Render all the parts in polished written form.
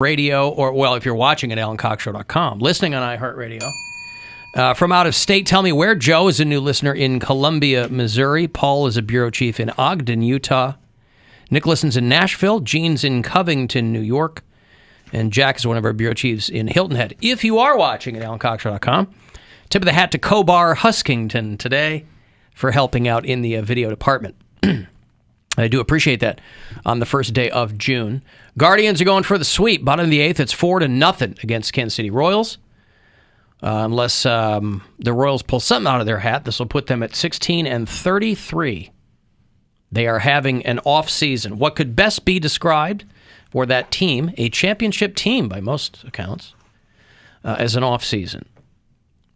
Radio, or, well, if you're watching at AlanCoxShow.com, listening on iHeartRadio. From out of state, tell me where. Joe is a new listener in Columbia, Missouri. Paul is a bureau chief in Ogden, Utah. Nick listens in Nashville. Gene's in Covington, New York. And Jack is one of our bureau chiefs in Hilton Head. If you are watching at AlanCoxShow.com, tip of the hat to Cobar Huskington today for helping out in the video department. I do appreciate that on the first day of June. Guardians are going for the sweep. Bottom of the eighth, it's 4-0 against Kansas City Royals. Unless the Royals pull something out of their hat, this will put them at 16-33. They are having an off season. What could best be described for that team, a championship team by most accounts, as an off season.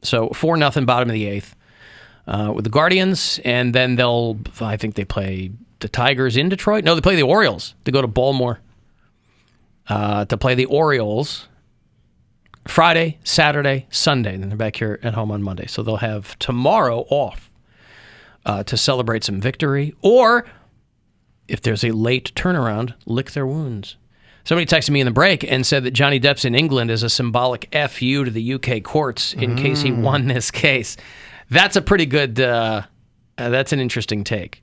So 4-0 bottom of the eighth with the Guardians, and then I think they play the Tigers in Detroit. No, they play the Orioles. They go to Baltimore to play the Orioles Friday, Saturday, Sunday. Then they're back here at home on Monday. So they'll have tomorrow off to celebrate some victory. Or, if there's a late turnaround, lick their wounds. Somebody texted me in the break and said that Johnny Depp's in England is a symbolic FU to the UK courts in case he won this case. That's a pretty good, that's an interesting take.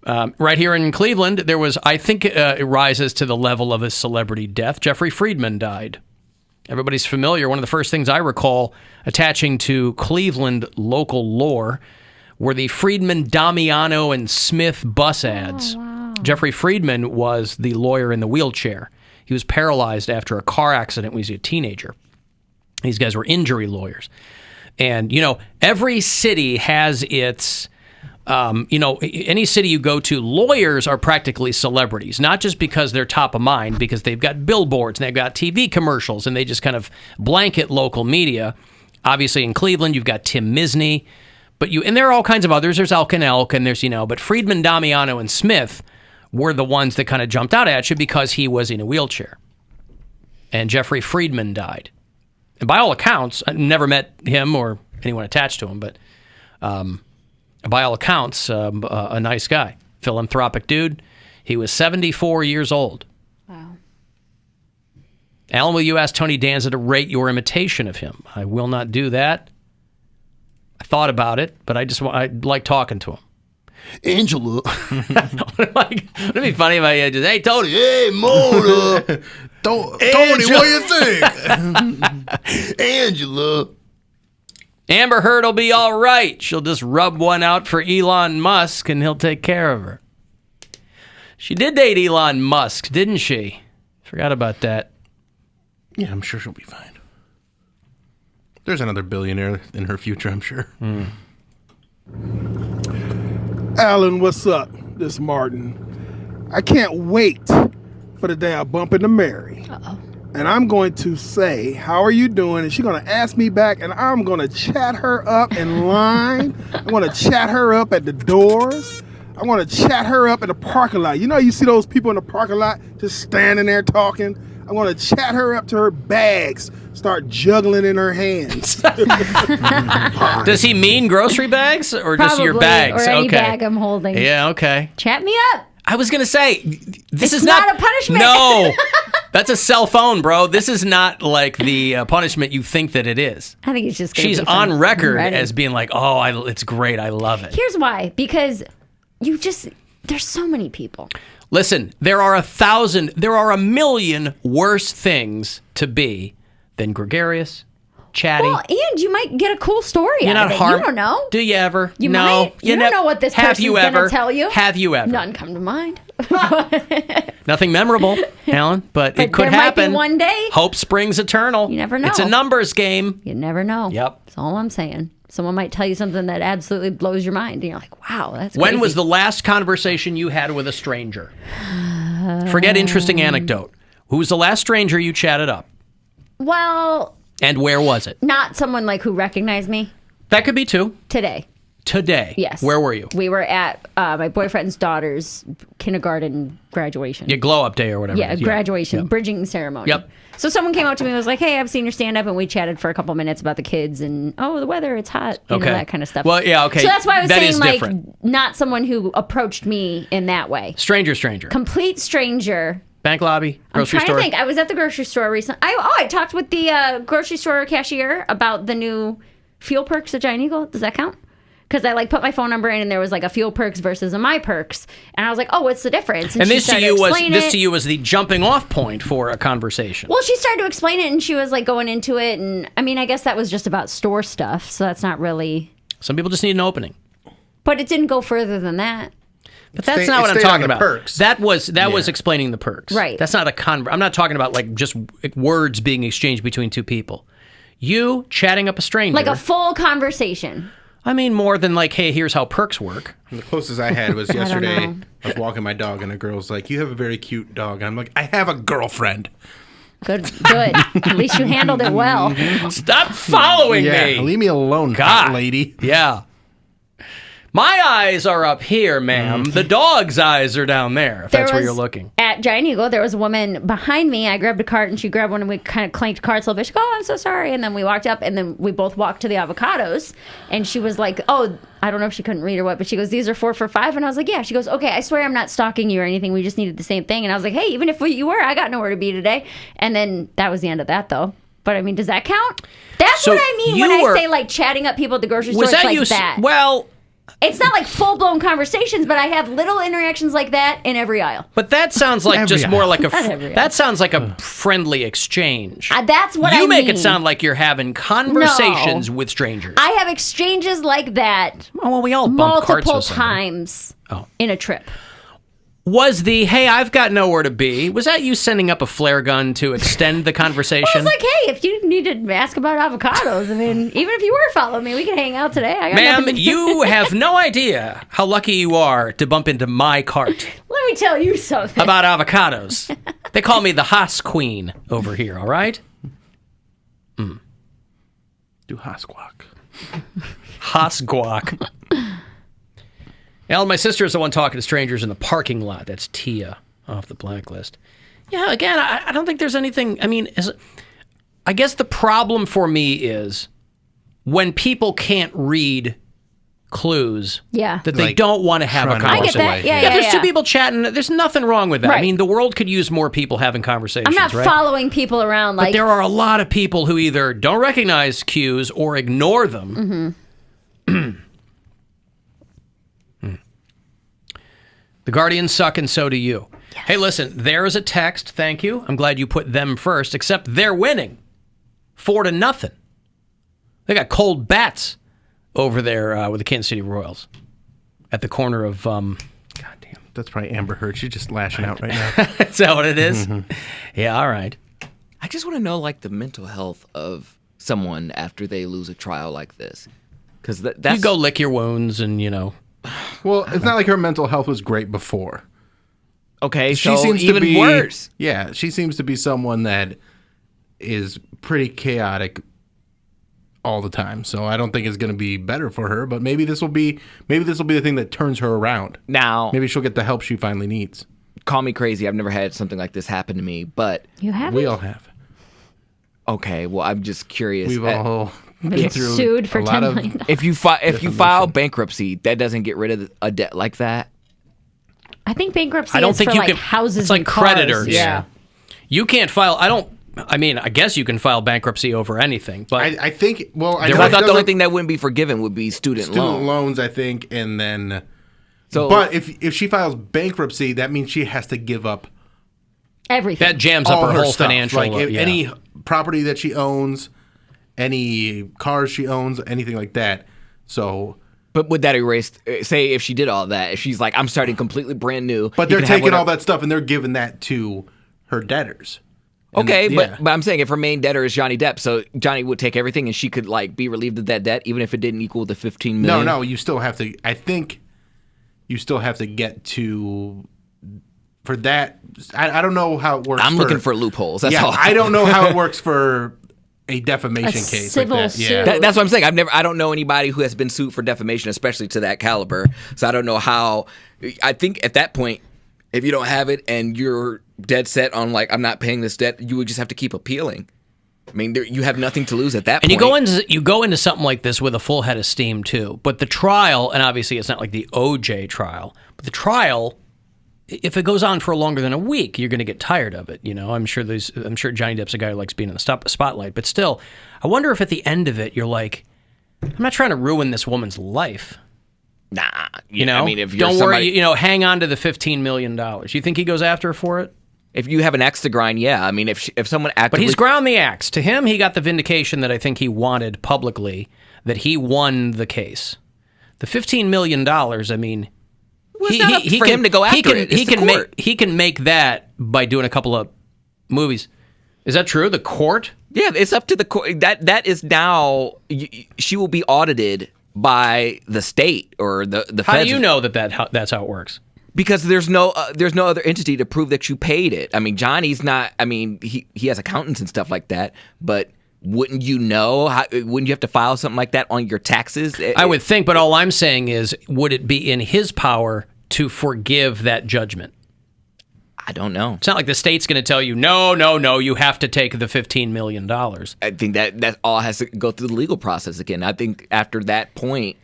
Right here in Cleveland, there was, I think it rises to the level of a celebrity death. Jeffrey Friedman died. Everybody's familiar. One of the first things I recall attaching to Cleveland local lore were the Friedman, Damiano, and Smith bus ads. Oh, wow. Jeffrey Friedman was the lawyer in the wheelchair. He was paralyzed after a car accident when he was a teenager. These guys were injury lawyers. And, every city has its... any city you go to, lawyers are practically celebrities, not just because they're top of mind, because they've got billboards and they've got TV commercials and they just kind of blanket local media. Obviously in Cleveland, you've got Tim Misny, and there are all kinds of others. There's Elk and Elk, and there's, but Friedman, Damiano, and Smith were the ones that kind of jumped out at you because he was in a wheelchair. And Jeffrey Friedman died. And by all accounts, I never met him or anyone attached to him, but... by all accounts, a nice guy, philanthropic dude. He was 74 years old. Wow. Alan, will you ask Tony Danza to rate your imitation of him? I will not do that. I thought about it, but I like talking to him. Angela. Wouldn't it be funny if I just, hey, Tony. Hey, Mona. Tony, what do you think? Angela. Amber Heard will be all right. She'll just rub one out for Elon Musk, and he'll take care of her. She did date Elon Musk, didn't she? Forgot about that. Yeah, I'm sure she'll be fine. There's another billionaire in her future, I'm sure. Alan, what's up? This is Martin. I can't wait for the day I bump into Mary. Uh-oh. And I'm going to say, how are you doing? And she's going to ask me back, and I'm going to chat her up in line. I'm going to chat her up at the doors. I'm going to chat her up in the parking lot. You see those people in the parking lot just standing there talking? I'm going to chat her up to her bags, start juggling in her hands. Does he mean grocery bags or just your bags? Or any bag I'm holding. Yeah, okay. Chat me up. I was going to say, this is not a punishment. No. That's a cell phone, bro. This is not like the punishment you think that it is. I think it's just She's on record as being like, it's great. I love it. Here's why. Because there's so many people. Listen, there are a million worse things to be than gregarious, chatty. Well, and you might get a cool story You're out not of it. You don't know. Do you ever? You no. might. You don't know what this person's going to tell you. Have you ever? None come to mind. Nothing memorable, Alan, but it could there happen. Might be one day. Hope springs eternal. You never know. It's a numbers game. You never know. Yep. That's all I'm saying. Someone might tell you something that absolutely blows your mind, and you're like, wow, that's crazy. When was the last conversation you had with a stranger? Forget interesting anecdote. Who was the last stranger you chatted up? Well... And where was it? Not someone who recognized me. That could be too. Today. Today? Yes. Where were you? We were at my boyfriend's daughter's kindergarten graduation. Your glow up day or whatever. Yeah, graduation, bridging ceremony. Yep. So someone came up to me and was like, hey, I've seen your stand-up, and we chatted for a couple minutes about the kids and, the weather, it's hot, you know, that kind of stuff. Well, yeah, okay. So that's why I was That saying, is like, different. not someone who approached me in that way. Stranger. Complete stranger. Bank lobby, grocery I'm trying store. to think. I was at the grocery store recently. I talked with the grocery store cashier about the new fuel perks at Giant Eagle. Does that count? Because I put my phone number in, and there was a fuel perks versus a my perks, and I was like, "Oh, what's the difference?" And she this started to you was explain it. the jumping off point for a conversation. Well, she started to explain it, and she was going into it, and I mean, I guess that was just about store stuff, so that's not really. Some people just need an opening. But it didn't go further than that. But that's not what I'm talking about. Perks. That was explaining the perks. Right. That's not I'm not talking about just words being exchanged between two people. You chatting up a stranger. Like a full conversation. I mean, more than hey, here's how perks work. The closest I had was yesterday. know. I was walking my dog, and a girl's like, "You have a very cute dog." And I'm like, "I have a girlfriend." Good. At least you handled it well. Stop following me. Leave me alone, God. hot lady. Yeah. My eyes are up here, ma'am. The dog's eyes are down there, if that's where you're looking. At Giant Eagle, there was a woman behind me. I grabbed a cart, and she grabbed one, and we kind of clanked carts a little bit. She goes, "Oh, I'm so sorry." And then we walked up, and then we both walked to the avocados. And she was like, "Oh, I don't know if she couldn't read or what," but she goes, "These are 4 for $5." And I was like, "Yeah." She goes, "Okay, I swear I'm not stalking you or anything. We just needed the same thing." And I was like, "Hey, even if you were, I got nowhere to be today." And then that was the end of that, though. But I mean, does that count? That's So what I mean when I say chatting up people at the grocery store. Was that it's you? that. Well. It's not full-blown conversations, but I have little interactions like that in every aisle. But that sounds like just more like That sounds like a friendly exchange. That's what I mean. You make it sound like you're having conversations with strangers. I have exchanges like that Oh, well, we all bump carts multiple with somebody. times in a trip. Was hey, I've got nowhere to be, was that you sending up a flare gun to extend the conversation? Well, it's like, hey, if you need to ask about avocados, I mean, even if you were following me, we can hang out today. I got Ma'am, nothing to do. you have no idea how lucky you are to bump into my cart Let me tell you something. about avocados. They call me the Haas Queen over here, all right? Do Hosquawk. Haas guac. Alan, my sister is the one talking to strangers in the parking lot. That's Tia off the blacklist. Yeah, again, I don't think there's anything. I mean, I guess the problem for me is when people can't read clues Yeah. that they don't want to have a trying to conversation. I get that. Yeah, If there's yeah. two people chatting, there's nothing wrong with that. I Right. mean, the world could use more people having conversations, I'm not right? following people around But there are a lot of people who either don't recognize cues or ignore them. Mm-hmm. The Guardians suck, and so do you. Yes. Hey, listen, there is a text. Thank you. I'm glad you put them first, except they're winning 4-0. They got cold bats over there with the Kansas City Royals at the corner of, God damn. That's probably Amber Heard. She's just lashing out right now. Is that what it is? Yeah, all right. I just want to know, the mental health of someone after they lose a trial like this. Because that's... You go lick your wounds and, Well, it's not like her mental health was great before. Okay, She so seems even to be worse. Yeah, she seems to be someone that is pretty chaotic all the time. So I don't think it's going to be better for her. But maybe this will be the thing that turns her around. Now, Maybe she'll get the help she finally needs. call me crazy. I've never had something like this happen to me, but You haven't? We all have. okay. Well, I'm just curious. We've all been Been through sued for a lot $10 of. million. If you file bankruptcy, that doesn't get rid of a debt like that. I think bankruptcy I don't is think for you like can. houses It's like and cars. creditors. Yeah. You can't file. I guess you can file bankruptcy over anything, but I think. Well, I There know was I it thought the only doesn't- thing that wouldn't be forgiven would be student loan. loans, I think, and then. So, But if she files bankruptcy, that means she has to give up Everything. that jams up all her her whole stuff. financial. Like yeah. any property that she owns, any cars she owns, anything like that. So, but would that erase? Say if she did all that, if she's like, I'm starting completely brand new. but you they're can have taking all whatever- that stuff and they're giving that to her debtors. And Okay, yeah. but I'm saying if her main debtor is Johnny Depp, so Johnny would take everything and she could be relieved of that debt, even if it didn't equal the $15 million. No, you still have to. I think you still have to get to for that. I don't know how it works. I'm looking for loopholes. That's yeah, all. I don't know how it works for a defamation A case civil like that. suit. Yeah. That's what I'm saying. I don't know anybody who has been sued for defamation, especially to that caliber. So I don't know how. I think at that point, if you don't have it and you're dead set on like I'm not paying this debt, you would just have to keep appealing. I mean, you have nothing to lose at that And point. you go into something like this with a full head of steam too. But the trial, and obviously it's not like the OJ trial, but the trial, if it goes on for longer than a week, you're going to get tired of it. You know, I'm sure Johnny Depp's a guy who likes being in the spotlight, but still, I wonder if at the end of it you're like, I'm not trying to ruin this woman's life. Nah, You know, I mean, if you're don't somebody, worry. You know, hang on to the $15 million. You think he goes after her for it? if you have an axe to grind, yeah. I mean, if someone But actively, he's ground the axe. To him, he got the vindication that I think he wanted publicly, that he won the case. The $15 million, I mean, Well, it's not up for him to go after it. It's the court. He can make that by doing a couple of movies. Is that true? The court? yeah, it's up to the court. That is now she will be audited by the state or the How feds. do you know that's how it works? Because there's no other entity to prove that you paid it. I mean, Johnny's not. I mean, he has accountants and stuff like that. But wouldn't you know? Wouldn't you have to file something like that on your taxes? I would think, but all I'm saying is, would it be in his power to forgive that judgment? I don't know. It's not like the state's going to tell you, no, you have to take the $15 million. I think that all has to go through the legal process again. I think after that point,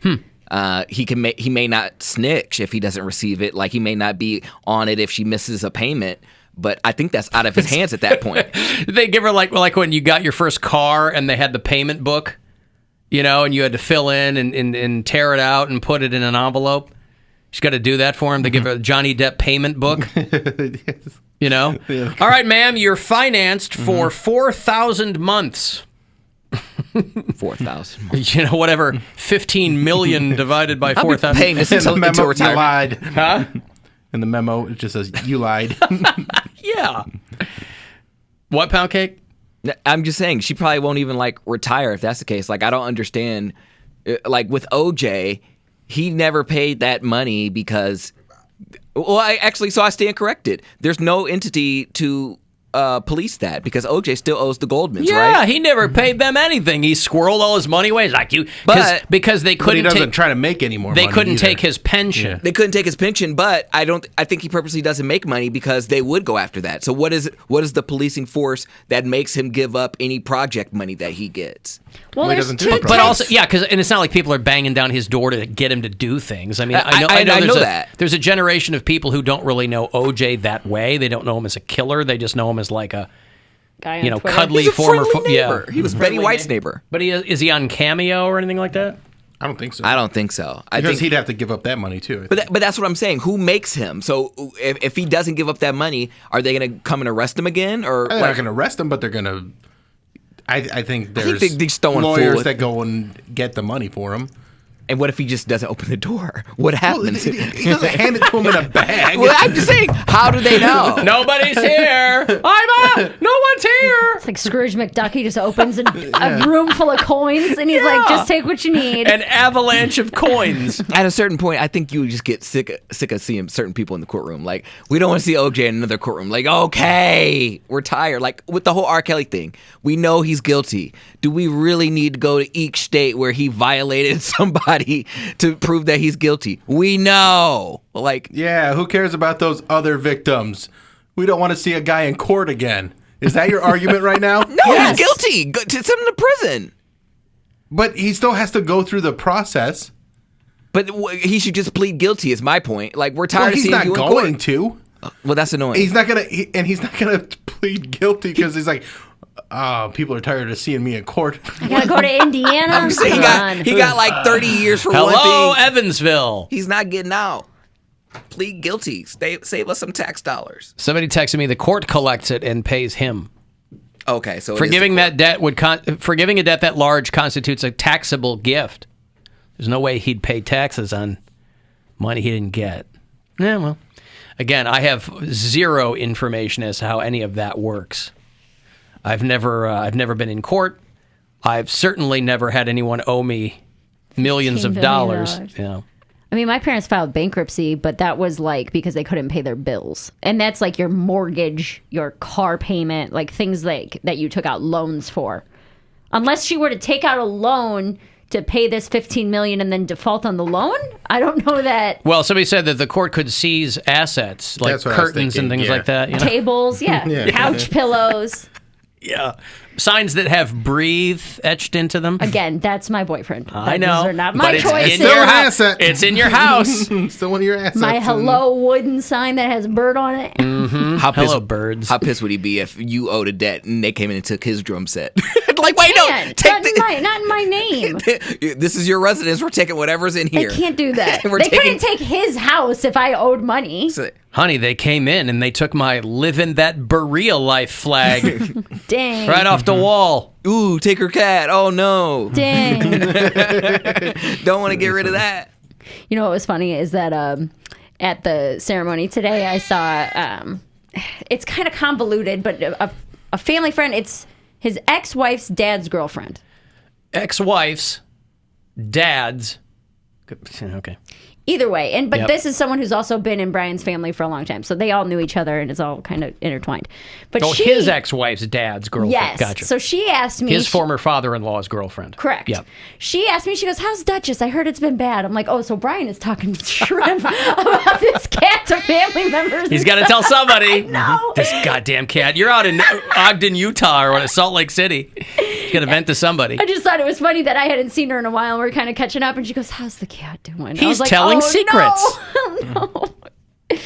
he may not snitch if he doesn't receive it. Like he may not be on it if she misses a payment. But I think that's out of his hands at that point. They give her like when you got your first car and they had the payment book, you know, and you had to fill in and tear it out and put it in an envelope. She's got to do that for him. They give her a Johnny Depp payment book. Yes. You know? Yeah. All right, ma'am, you're financed for 4,000 months. 4,000. You know, whatever, 15 million divided by I'll be 4,000. paying this In the until memo, you retirement. lied. Huh? In the memo, it just says, you lied. Yeah. What, Poundcake? I'm just saying she probably won't even like retire if that's the case. Like I don't understand. Like with OJ, he never paid that money because. Well, so I stand corrected. There's no entity to police that because OJ still owes the Goldmans, Yeah, right? he never paid them anything. He squirreled all his money away. He's like you, But- because they But he couldn't doesn't take. try to make any more They money couldn't either. take his pension. They couldn't take his pension, but I think he purposely doesn't make money because they would go after that. So what is the policing force that makes him give up any project money that he gets? Well, he there's doesn't do two it But Right. also, yeah, and it's not like people are banging down his door to get him to do things. I mean, I know there's that. There's a generation of people who don't really know OJ that way. They don't know him as a killer. They just know him as like a, guy on you know, Twitter. cuddly He's a former. friendly Yeah, neighbor. He was Betty White's neighbor. But is he on Cameo or anything like that? I don't think so. I don't think so. I because think he'd have to give up that money too. I But think. but that's what I'm saying. Who makes him? So if he doesn't give up that money, are they going to come and arrest him again? Or They're not going to arrest him, but they're going to. I think there's they just don't wanna fool lawyers with- that go and get the money for him. and what if he just doesn't open the door? What happens? He doesn't hand it to him in a bag. Well, I'm just saying. How do they know? Nobody's here. No one's here. It's like Scrooge McDuck. He just opens a room full of coins, and he's like, "Just take what you need." An avalanche of coins. At a certain point, I think you would just get sick of seeing certain people in the courtroom. Like, we don't want to see OJ in another courtroom. Like, okay, we're tired. Like, with the whole R. Kelly thing, we know he's guilty. Do we really need to go to each state where he violated somebody to prove that he's guilty? We know. Like, Yeah, who cares about those other victims? We don't want to see a guy in court again. Is that your argument right now? no, Yes. he's guilty. Send him to prison. But he still has to go through the process. But he should just plead guilty. Is my point. Like, we're tired Well, of he's seeing not you in going court. to. Well, that's annoying. He's not gonna, and he's not gonna plead guilty because he's like, people are tired of seeing me in court. I gotta go to Indiana. I'm just saying Come on. he got like 30 years for Hello, one thing. Evansville. He's not getting out. Plead guilty. Save us some tax dollars. Somebody texted me the court collects it and pays him. Okay, so Forgiving that debt forgiving a debt that large constitutes a taxable gift. There's no way he'd pay taxes on money he didn't get. Yeah, well, again, I have zero information as to how any of that works. I've never been in court. I've certainly never had anyone owe me millions of $15 dollars. billion. You know. I mean, my parents filed bankruptcy, but that was like because they couldn't pay their bills. And that's like your mortgage, your car payment, like things like that you took out loans for. Unless she were to take out a loan to pay this $15 million and then default on the loan. I don't know that. Well, somebody said that the court could seize assets like That's what I was curtains and thinking, things yeah. like that. You know? Tables, Yeah. couch pillows. Yeah. Signs that have breathe etched into them. Again, that's my boyfriend. I know. Those are not but my it's choices. in Still your an house. asset. It's in your house. Still one of your assets. My hello wooden sign that has bird on it. How pissed, Hello, birds. How pissed would he be if you owed a debt and they came in and took his drum set? Like, wait, no, Can't. take Not in my name. This is your residence. We're taking whatever's in They here. can't do that. We're They taking- couldn't take his house if I owed money. Honey, they came in and they took my living that Berea life flag Dang. right off the wall. Ooh, take her cat. Oh no, Dang. don't want to get rid of that. You know what was funny is that at the ceremony today, I saw it's kind of convoluted, but a family friend. It's his ex-wife's dad's girlfriend. Ex-wife's dad's. Okay. Either way, but Yep. this is someone who's also been in Brian's family for a long time, so they all knew each other, and it's all kind of intertwined. But Oh, his ex-wife's dad's girlfriend. yes. Gotcha. So she asked me. His former father-in-law's girlfriend. Correct. Yep. She asked me, she goes, how's Duchess? I heard it's been bad. I'm like, oh, so Brian is talking shrimp about this cat to family members. He's got to tell somebody. know. This goddamn cat. You're out in Ogden, Utah, or in Salt Lake City. He's got to vent to somebody. I just thought it was funny that I hadn't seen her in a while, and we're kind of catching up, and she goes, how's the cat doing? I He's was like, telling oh, secrets. No. No.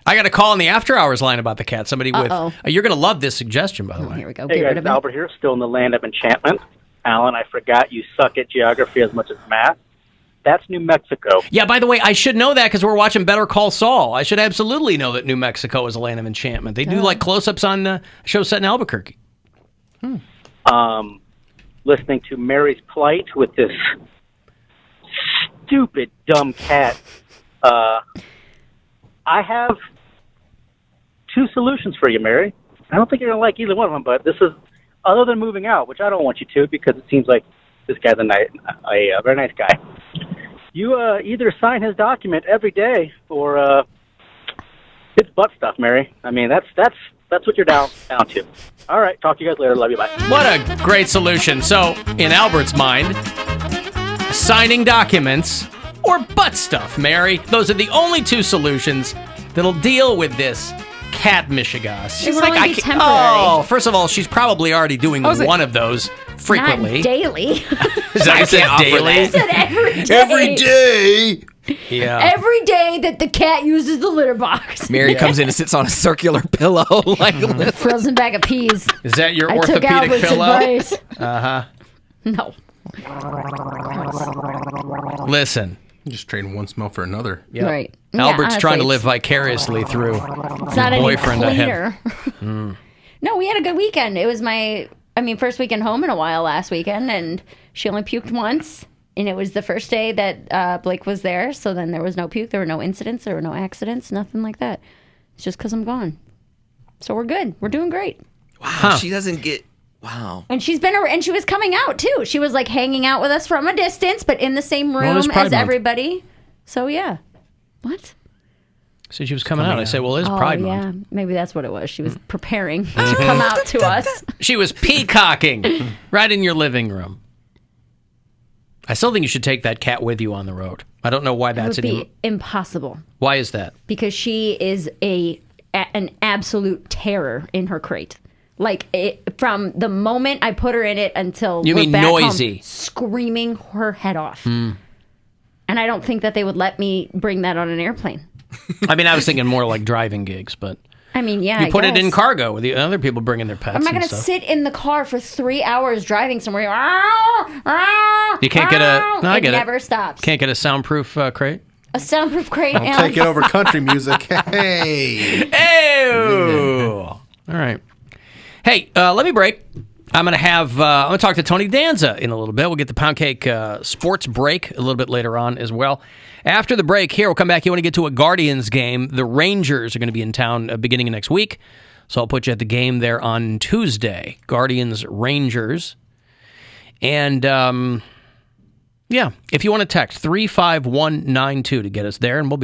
I got a call in the after-hours line about the cat. Somebody with... Uh-oh. You're going to love this suggestion, by the way. Here we go. Hey Get rid guys, of it. Albert here, still in the land of enchantment. Alan, I forgot you suck at geography as much as math. That's New Mexico. Yeah, by the way, I should know that because we're watching Better Call Saul. I should absolutely know that New Mexico is a land of enchantment. They do like close-ups on the show set in Albuquerque. Listening to Mary's plight with this stupid, dumb cat. I have two solutions for you, Mary. I don't think you're going to like either one of them, but this is, other than moving out, which I don't want you to because it seems like this guy's a very nice guy. You either sign his document every day or it's butt stuff, Mary. I mean, that's what you're down to. All right, talk to you guys later. Love you, bye. What a great solution. So, in Albert's mind, signing documents or butt stuff, Mary. Those are the only two solutions that'll deal with this cat Michigas. It would only be temporary. Oh, first of all, she's probably already doing was it- one of those frequently. Not daily. Is that what you said, offer daily? I said every day. Every day. Yeah. Every day that the cat uses the litter box. Mary comes in and sits on a circular pillow. Like, Frozen bag of peas. Is that your I took orthopedic Albert's pillow? advice. Uh-huh. No. Listen. Just trading one smell for another. Yep. Right. Yeah, Albert's trying to honestly, live vicariously through It's not any boyfriend I have. cleaner. No, we had a good weekend. It was my first weekend home in a while last weekend, and she only puked once. And it was the first day that Blake was there, so then there was no puke. There were no incidents. There were no accidents. Nothing like that. It's just because I'm gone. So we're good. We're doing great. wow, she doesn't get. Wow. And she was coming out too. She was like hanging out with us from a distance, but in the same Well, it was room Pride as Month. everybody. So yeah. What? So she was coming out. I say, well, it is Pride oh yeah, Month. maybe that's what it was. She was preparing to come out to us. She was peacocking right in your living room. I still think you should take that cat with you on the road. I don't know why It that's would be impossible Why is that? because she is an absolute terror in her crate. Like from the moment I put her in it until You we're mean back noisy? home, screaming her head off. And I don't think that they would let me bring that on an airplane. I mean, I was thinking more like driving gigs, but I mean, yeah, you put it in guess. cargo with the other people bringing their pets I'm not and going to stuff. sit in the car for 3 hours driving somewhere. You can't get a... No, I get it it. never stops. Can't get a soundproof crate? A soundproof crate. I'll take it over country music. Hey. Ew! All right. Hey, let me break. I'm going to talk to Tony Danza in a little bit. We'll get the Poundcake sports break a little bit later on as well. After the break here, we'll come back. You want to get to a Guardians game. The Rangers are going to be in town beginning of next week. So I'll put you at the game there on Tuesday. Guardians, Rangers. And, yeah, if you want to text 35192 to get us there, and we'll be